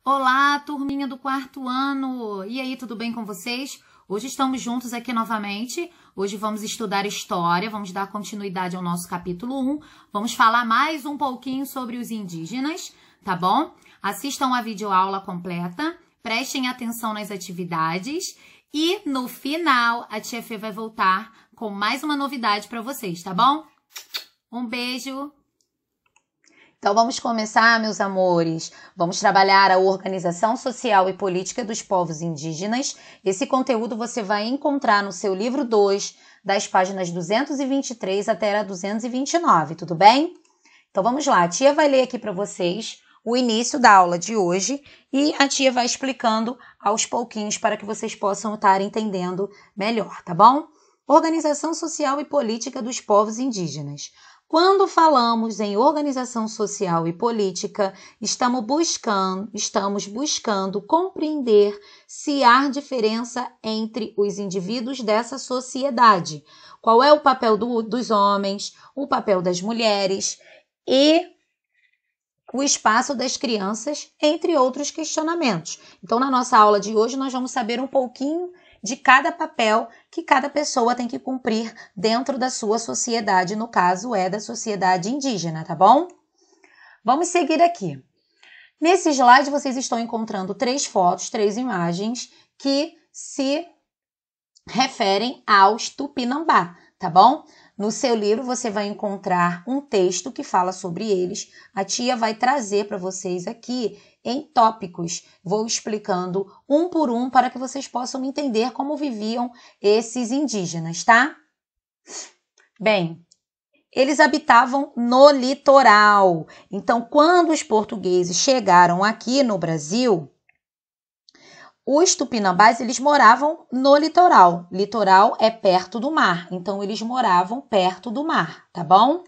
Olá, turminha do quarto ano! E aí, tudo bem com vocês? Hoje estamos juntos aqui novamente. Hoje vamos estudar história, vamos dar continuidade ao nosso capítulo 1. Vamos falar mais um pouquinho sobre os indígenas, tá bom? Assistam a videoaula completa, prestem atenção nas atividades e no final a tia Fê vai voltar com mais uma novidade para vocês, tá bom? Um beijo! Então, vamos começar, meus amores. Vamos trabalhar a organização social e política dos povos indígenas. Esse conteúdo você vai encontrar no seu livro 2, das páginas 223 até a 229, tudo bem? Então, vamos lá. A tia vai ler aqui para vocês o início da aula de hoje e a tia vai explicando aos pouquinhos para que vocês possam estar entendendo melhor, tá bom? Organização social e política dos povos indígenas. Quando falamos em organização social e política, estamos buscando compreender se há diferença entre os indivíduos dessa sociedade. Qual é o papel dos homens, o papel das mulheres e o espaço das crianças, entre outros questionamentos. Então, na nossa aula de hoje, nós vamos saber um pouquinho de cada papel que cada pessoa tem que cumprir dentro da sua sociedade, no caso é da sociedade indígena, tá bom? Vamos seguir aqui. Nesse slide vocês estão encontrando 3 fotos, 3 imagens que se referem aos Tupinambá, tá bom? No seu livro você vai encontrar um texto que fala sobre eles. A tia vai trazer para vocês aqui em tópicos. Vou explicando um por um para que vocês possam entender como viviam esses indígenas, tá? Bem, eles habitavam no litoral. Então, quando os portugueses chegaram aqui no Brasil, os tupinambás, eles moravam no litoral. Litoral é perto do mar, então eles moravam perto do mar, tá bom?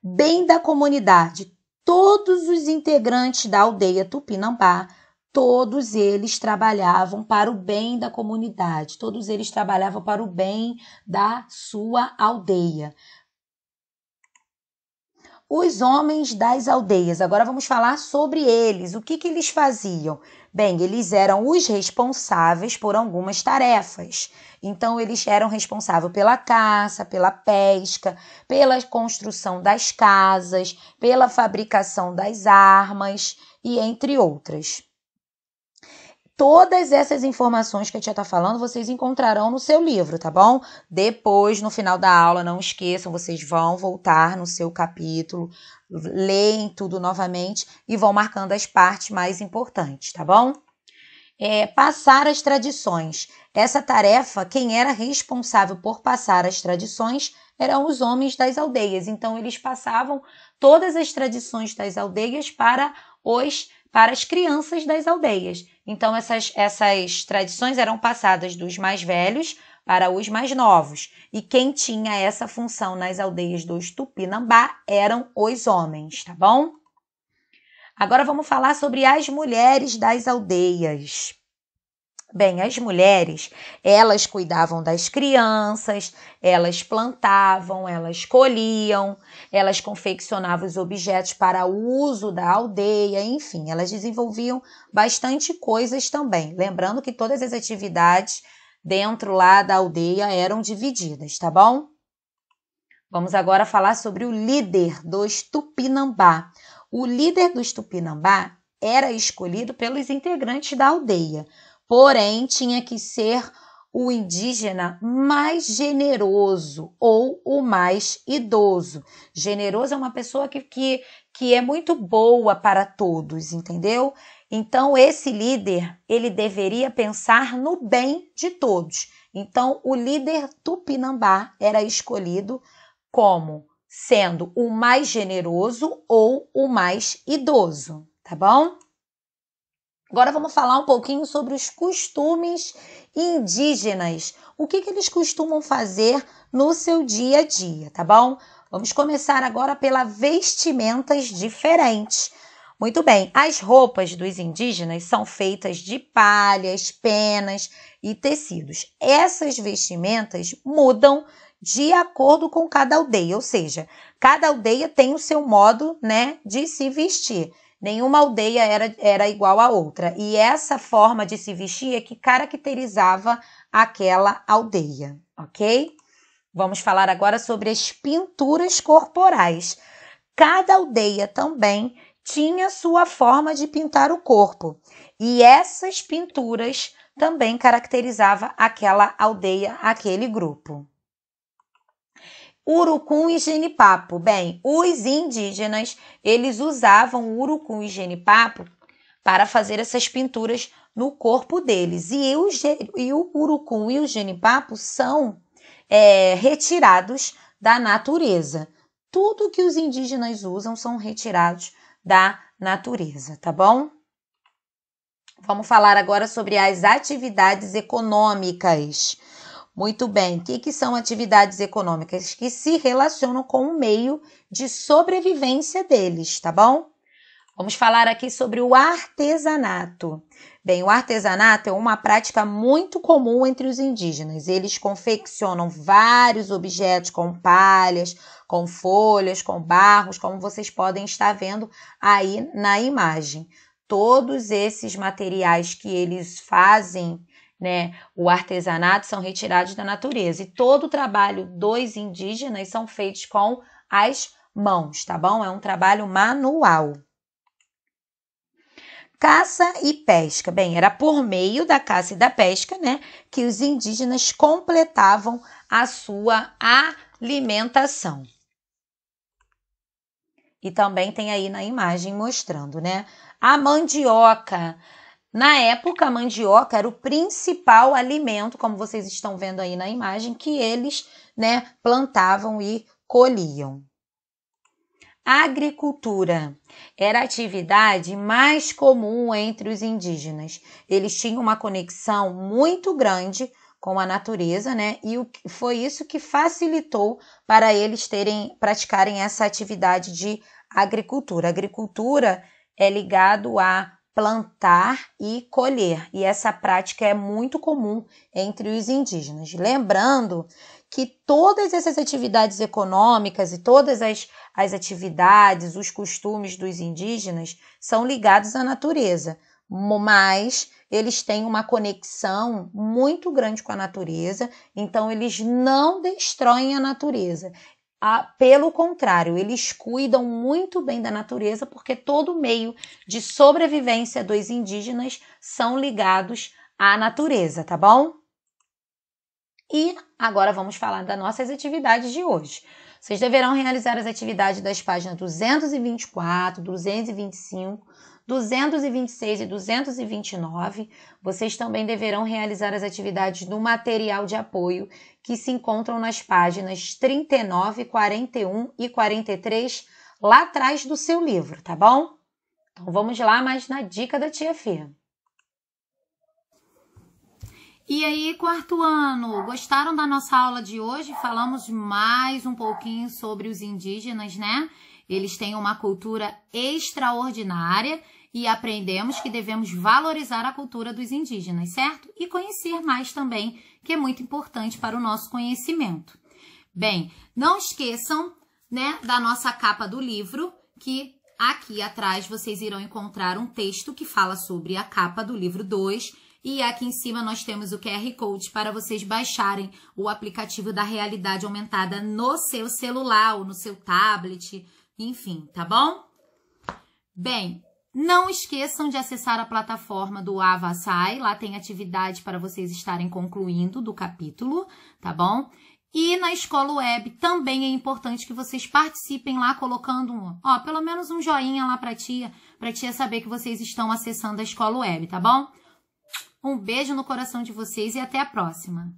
Bem da comunidade, todos os integrantes da aldeia Tupinambá, todos eles trabalhavam para o bem da comunidade, todos eles trabalhavam para o bem da sua aldeia. Os homens das aldeias, agora vamos falar sobre eles, o que eles faziam? Bem, eles eram os responsáveis por algumas tarefas. Então, eles eram responsáveis pela caça, pela pesca, pela construção das casas, pela fabricação das armas e entre outras. Todas essas informações que a tia está falando, vocês encontrarão no seu livro, tá bom? Depois, no final da aula, não esqueçam, vocês vão voltar no seu capítulo, leem tudo novamente e vão marcando as partes mais importantes, tá bom? Passar as tradições. Essa tarefa, quem era responsável por passar as tradições eram os homens das aldeias. Então, eles passavam todas as tradições das aldeias para as crianças das aldeias. Então, essas tradições eram passadas dos mais velhos para os mais novos. E quem tinha essa função nas aldeias dos Tupinambá eram os homens, tá bom? Agora vamos falar sobre as mulheres das aldeias. Bem, as mulheres, elas cuidavam das crianças, elas plantavam, elas colhiam, elas confeccionavam os objetos para o uso da aldeia, enfim, elas desenvolviam bastante coisas também. Lembrando que todas as atividades dentro lá da aldeia eram divididas, tá bom? Vamos agora falar sobre o líder dos Tupinambá. O líder dos Tupinambá era escolhido pelos integrantes da aldeia. Porém, tinha que ser o indígena mais generoso ou o mais idoso. Generoso é uma pessoa que é muito boa para todos, entendeu? Então, esse líder, ele deveria pensar no bem de todos. Então, o líder Tupinambá era escolhido como sendo o mais generoso ou o mais idoso, tá bom? Agora vamos falar um pouquinho sobre os costumes indígenas. O que eles costumam fazer no seu dia a dia, tá bom? Vamos começar agora pela vestimentas diferentes. Muito bem, as roupas dos indígenas são feitas de palhas, penas e tecidos. Essas vestimentas mudam de acordo com cada aldeia, ou seja, cada aldeia tem o seu modo, né, de se vestir. Nenhuma aldeia era igual à outra. E essa forma de se vestir é que caracterizava aquela aldeia, ok? Vamos falar agora sobre as pinturas corporais. Cada aldeia também tinha sua forma de pintar o corpo. E essas pinturas também caracterizavam aquela aldeia, aquele grupo. Urucum e genipapo. Bem, os indígenas, eles usavam o urucum e genipapo para fazer essas pinturas no corpo deles. E o urucum e o genipapo são retirados da natureza. Tudo que os indígenas usam são retirados da natureza, tá bom? Vamos falar agora sobre as atividades econômicas. Muito bem, o que são atividades econômicas? Que se relacionam com o meio de sobrevivência deles, tá bom? Vamos falar aqui sobre o artesanato. Bem, o artesanato é uma prática muito comum entre os indígenas. Eles confeccionam vários objetos com palhas, com folhas, com barros, como vocês podem estar vendo aí na imagem. Todos esses materiais que eles fazem, né, o artesanato, são retirados da natureza. E todo o trabalho dos indígenas são feitos com as mãos, tá bom? É um trabalho manual. Caça e pesca. Bem, era por meio da caça e da pesca, né, que os indígenas completavam a sua alimentação. E também tem aí na imagem mostrando, né, a mandioca. Na época, a mandioca era o principal alimento, como vocês estão vendo aí na imagem, que eles, né, plantavam e colhiam. A agricultura era a atividade mais comum entre os indígenas. Eles tinham uma conexão muito grande com a natureza, né? E foi isso que facilitou para eles praticarem essa atividade de agricultura. A agricultura é ligado a plantar e colher, e essa prática é muito comum entre os indígenas. Lembrando que todas essas atividades econômicas e todas as atividades, os costumes dos indígenas são ligados à natureza, mas eles têm uma conexão muito grande com a natureza, então eles não destroem a natureza. Pelo contrário, eles cuidam muito bem da natureza, porque todo o meio de sobrevivência dos indígenas são ligados à natureza, tá bom? E agora vamos falar das nossas atividades de hoje. Vocês deverão realizar as atividades das páginas 224, 225, 226 e 229. Vocês também deverão realizar as atividades do material de apoio que se encontram nas páginas 39, 41 e 43 lá atrás do seu livro, tá bom? Então vamos lá, mais na dica da tia Fê. E aí, quarto ano, gostaram da nossa aula de hoje? Falamos mais um pouquinho sobre os indígenas, né? Eles têm uma cultura extraordinária e aprendemos que devemos valorizar a cultura dos indígenas, certo? E conhecer mais também, que é muito importante para o nosso conhecimento. Bem, não esqueçam, né, da nossa capa do livro, que aqui atrás vocês irão encontrar um texto que fala sobre a capa do livro 2. E aqui em cima nós temos o QR Code para vocês baixarem o aplicativo da realidade aumentada no seu celular ou no seu tablet, enfim, tá bom? Bem, não esqueçam de acessar a plataforma do Avassai, lá tem atividade para vocês estarem concluindo do capítulo, tá bom? E na escola web também é importante que vocês participem lá colocando pelo menos um joinha lá para tia saber que vocês estão acessando a escola web, tá bom? Um beijo no coração de vocês e até a próxima!